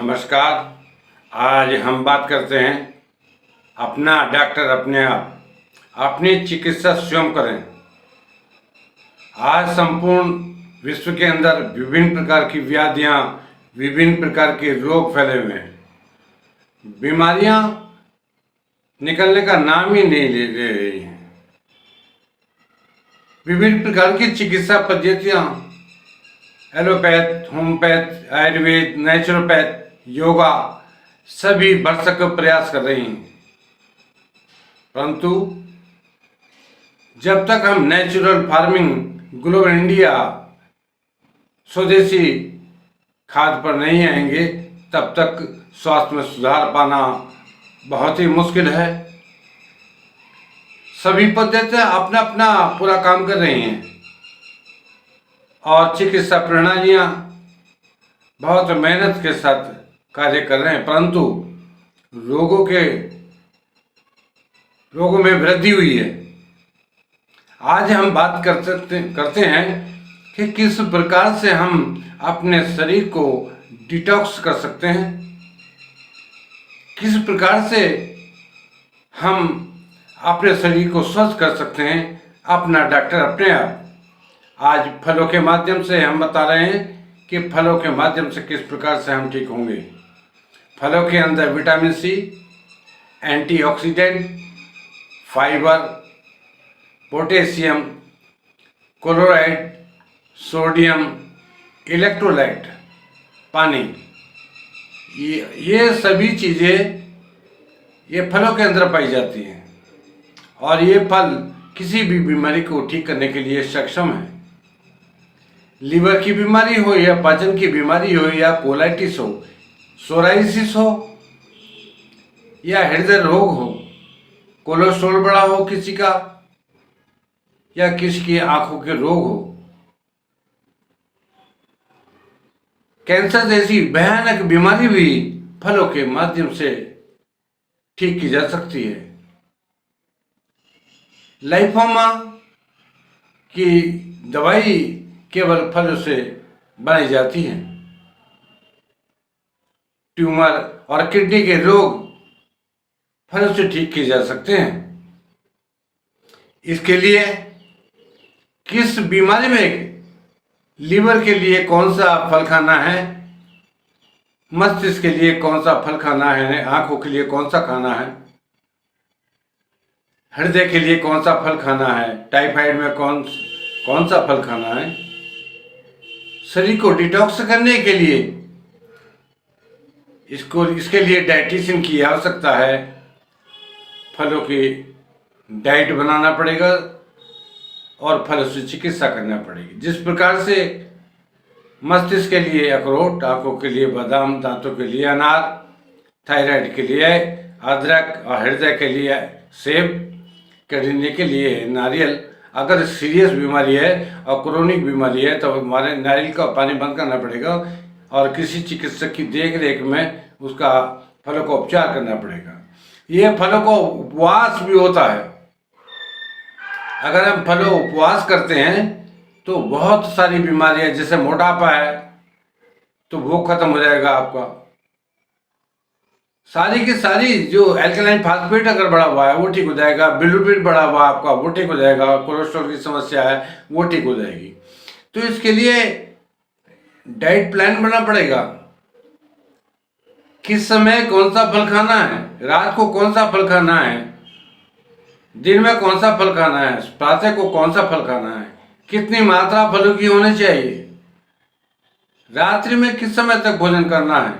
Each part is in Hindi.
नमस्कार। आज हम बात करते हैं अपना डॉक्टर अपने आप, अपनी चिकित्सा स्वयं करें। आज संपूर्ण विश्व के अंदर विभिन्न प्रकार की व्याधियां, विभिन्न प्रकार के रोग फैले हुए हैं। बीमारियां निकलने का नाम ही नहीं ले रही हैं। विभिन्न प्रकार की चिकित्सा पद्धतियां, allopath, homeopath, Ayurveda, naturopath, yoga सभी भरसक प्रयास कर रही हैं। परंतु जब तक हम नेचुरल फार्मिंग, ग्लोबल इंडिया, स्वदेशी खाद पर नहीं आएंगे, तब तक स्वास्थ्य में सुधार पाना बहुत ही मुश्किल है। सभी पद्धतियां अपना अपना पूरा काम कर रही हैं और चिकित्सा प्रणालियां बहुत मेहनत के साथ कार्य कर रहे हैं, परंतु रोगों में वृद्धि हुई है। आज हम बात करते हैं कि किस प्रकार से हम अपने शरीर को डिटॉक्स कर सकते हैं, किस प्रकार से हम अपने शरीर को स्वस्थ कर सकते हैं। अपना डॉक्टर अपने आप। आज फलों के माध्यम से हम बता रहे हैं कि फलों के माध्यम से किस प्रकार से हम ठीक होंगे। फलों के अंदर vitamin C, antioxidant, fibre, potassium, chloride, sodium, electrolyte, पानी, ये सभी चीज़ें ये फलों के अंदर पाई जाती हैं और ये फल किसी भी बीमारी को ठीक करने के लिए सक्षम है। लीवर की बीमारी हो या पाचन की बीमारी हो या कोलाइटिस हो, सोराइसिस हो या हृदय रोग हो, कोलेस्ट्रॉल बढ़ा हो किसी का, या किसी की आंखों के रोग हो, कैंसर जैसी भयानक बीमारी भी फलों के माध्यम से ठीक की जा सकती है। लाइफोमा की दवाई केवल फलों से बनाई जाती है। ट्यूमर और किडनी के रोग फलों से ठीक किए जा सकते हैं। इसके लिए किस बीमारी में लीवर के लिए कौन सा फल खाना है, मस्तिष्क के लिए कौन सा फल खाना है, आंखों के लिए कौन सा खाना है, हृदय के लिए कौन सा फल खाना है, टाइफाइड में कौन सा फल खाना है, शरीर को डिटॉक्स करने के लिए इसके लिए डाइटिशियन की आवश्यकता है। फलों की डाइट बनाना पड़ेगा और फलों से चिकित्सा करना पड़ेगी। जिस प्रकार से मस्तिष्क के लिए अखरोट, आंखों के लिए बादाम, दांतों के लिए अनार, थायराइड के लिए अदरक और हृदय के लिए सेब, किडनी के लिए नारियल। अगर सीरियस बीमारी है और क्रोनिक बीमारी है तो हमारे नारियल का पानी बंद करना पड़ेगा और किसी चिकित्सक की देख रेख में उसका फलों का उपचार करना पड़ेगा। ये फलों का उपवास भी होता है। अगर हम फलों उपवास करते हैं तो बहुत सारी बीमारियां, जैसे मोटापा है तो भूख खत्म हो जाएगा आपका। सारी की सारी जो एल्कलाइन फास्फेट अगर बढ़ा हुआ है वो ठीक हो जाएगा, बिलिरुबिन बढ़ा हुआ है आपका वो ठीक हो जाएगा, कोलेस्ट्रॉल की समस्या है वो ठीक हो जाएगी। तो इसके लिए डाइट प्लान बनाना पड़ेगा। किस समय कौन सा फल खाना है, रात को कौन सा फल खाना है, दिन में कौन सा फल खाना है, प्रातः को कौन सा फल खाना है, कितनी मात्रा फलों की होनी चाहिए, रात्रि में किस समय तक भोजन करना है,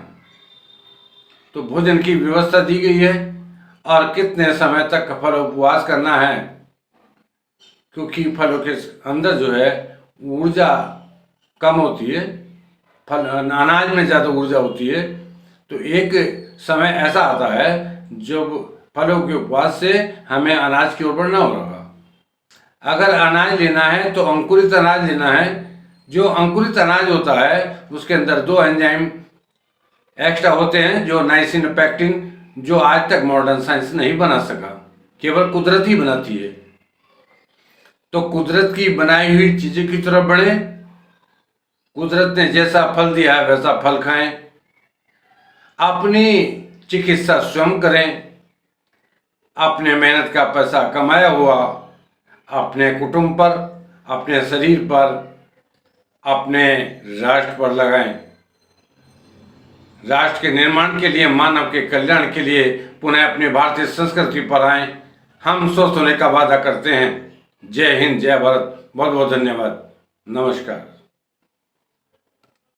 तो भोजन की व्यवस्था दी गई है और कितने समय तक फल उपवास करना है। क्योंकि फलों के अंदर जो है ऊर्जा कम होती है, अनाज में ज़्यादा ऊर्जा होती है। तो एक समय ऐसा आता है जब फलों के उपवास से हमें अनाज की ओर बढ़ना होगा। अगर अनाज लेना है तो अंकुरित अनाज लेना है। जो अंकुरित अनाज होता है उसके अंदर 2 एंजाइम एक्स्ट्रा होते हैं, जो नाइसिन और पैक्टिन, जो आज तक मॉडर्न साइंस नहीं बना सका, केवल कुदरत ही बनाती है। तो कुदरत की बनाई हुई चीज़ों की तरफ बढ़ें। कुदरत ने जैसा फल दिया है वैसा फल खाएं। अपनी चिकित्सा स्वयं करें, अपने मेहनत का पैसा कमाया हुआ अपने कुटुंब पर, अपने शरीर पर, अपने राष्ट्र पर लगाएं। राष्ट्र के निर्माण के लिए, मानव के कल्याण के लिए पुनः अपनी भारतीय संस्कृति पर आएं। हम स्वस्थ होने का वादा करते हैं। जय हिंद, जय भारत। बहुत बहुत धन्यवाद। नमस्कार।